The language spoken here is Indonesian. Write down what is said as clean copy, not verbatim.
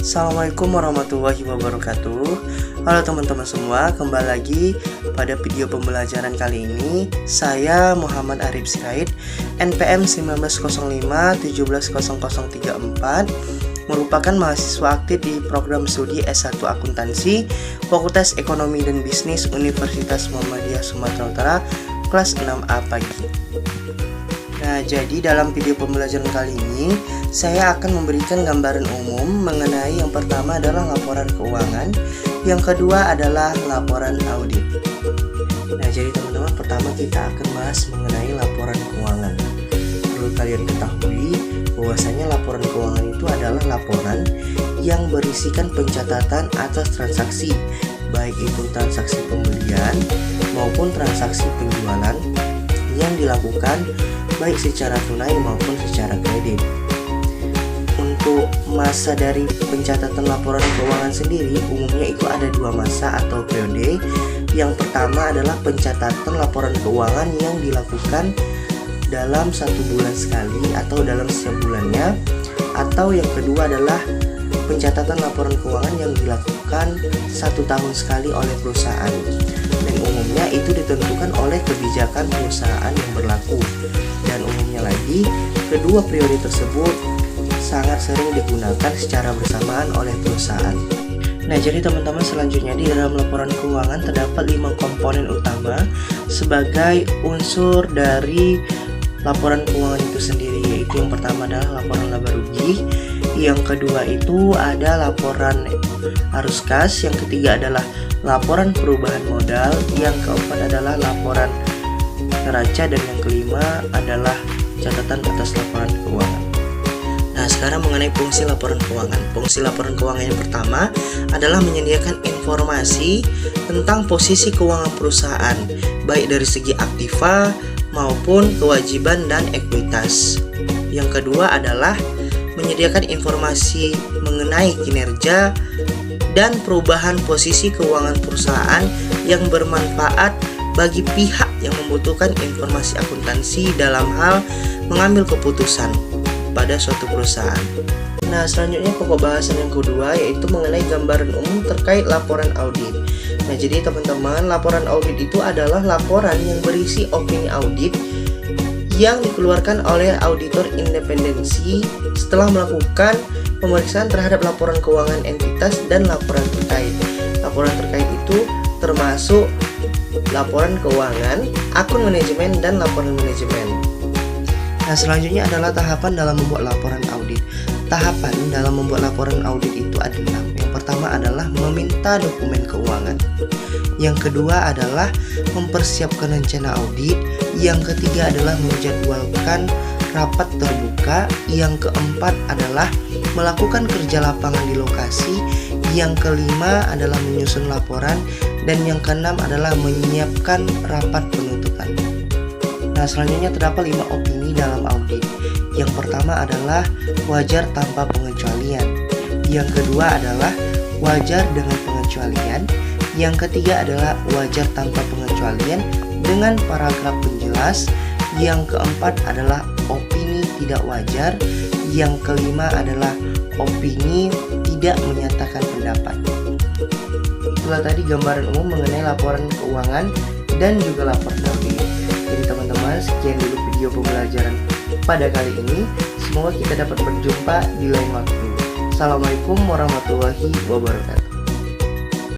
Assalamualaikum warahmatullahi wabarakatuh. Halo teman-teman semua, kembali lagi pada video pembelajaran kali ini. Saya Muhammad Arif Sirait, NPM 1905-170034, merupakan mahasiswa aktif di program studi S1 Akuntansi Fakultas Ekonomi dan Bisnis Universitas Muhammadiyah Sumatera Utara, kelas 6A pagi. Nah, jadi dalam video pembelajaran kali ini saya akan memberikan gambaran umum mengenai yang pertama adalah laporan keuangan, yang kedua adalah laporan audit. Nah, jadi teman-teman, pertama kita akan bahas mengenai laporan keuangan. Perlu kalian ketahui bahwasanya laporan keuangan itu adalah laporan yang berisikan pencatatan atas transaksi, baik itu transaksi pembelian maupun transaksi penjualan yang dilakukan baik secara tunai maupun secara kredit. Untuk masa dari pencatatan laporan keuangan sendiri umumnya itu ada dua masa atau periode. Yang pertama adalah pencatatan laporan keuangan yang dilakukan dalam 1 bulan sekali atau dalam setiap bulannya, atau yang kedua adalah pencatatan laporan keuangan yang dilakukan 1 tahun sekali oleh perusahaan, dan umumnya itu ditentukan oleh kebijakan perusahaan yang berlaku. Dan umumnya lagi, kedua periode tersebut sangat sering digunakan secara bersamaan oleh perusahaan. Nah, jadi teman-teman, selanjutnya di dalam laporan keuangan terdapat 5 komponen utama sebagai unsur dari laporan keuangan itu sendiri, yaitu yang pertama adalah laporan laba rugi, yang kedua itu ada laporan arus kas, yang ketiga adalah laporan perubahan modal, yang keempat adalah laporan neraca, dan yang kelima adalah catatan atas laporan keuangan. Nah, sekarang mengenai fungsi laporan keuangan. Fungsi laporan keuangan yang pertama adalah menyediakan informasi tentang posisi keuangan perusahaan, baik dari segi aktiva maupun kewajiban dan ekuitas. Yang kedua adalah menyediakan informasi mengenai kinerja dan perubahan posisi keuangan perusahaan yang bermanfaat bagi pihak yang membutuhkan informasi akuntansi dalam hal mengambil keputusan pada suatu perusahaan. Nah, selanjutnya pokok bahasan yang kedua yaitu mengenai gambaran umum terkait laporan audit. Nah, jadi teman-teman, laporan audit itu adalah laporan yang berisi opini audit yang dikeluarkan oleh auditor independensi setelah melakukan pemeriksaan terhadap laporan keuangan entitas dan laporan terkait. Laporan terkait itu termasuk laporan keuangan, akun manajemen, dan laporan manajemen. Nah, selanjutnya adalah tahapan dalam membuat laporan audit. Tahapan dalam membuat laporan audit itu ada 6. Yang pertama adalah meminta dokumen keuangan. Yang kedua adalah mempersiapkan rencana audit. Yang ketiga adalah menjadwalkan rapat terbuka. Yang keempat adalah melakukan kerja lapangan di lokasi. Yang kelima adalah menyusun laporan. Dan yang keenam adalah menyiapkan rapat penutupan. Nah, selanjutnya terdapat 5 opini dalam audit. Yang pertama adalah wajar tanpa pengecualian. Yang kedua adalah wajar dengan pengecualian. Yang ketiga adalah wajar tanpa pengecualian dengan paragraf penjelas. Yang keempat adalah opini tidak wajar. Yang kelima adalah opini tidak menyatakan pendapat. Itulah tadi gambaran umum mengenai laporan keuangan dan juga laporan audit. Jadi teman-teman, sekian dulu video pembelajaran pada kali ini. Semoga kita dapat berjumpa di lain waktu. Assalamualaikum warahmatullahi wabarakatuh.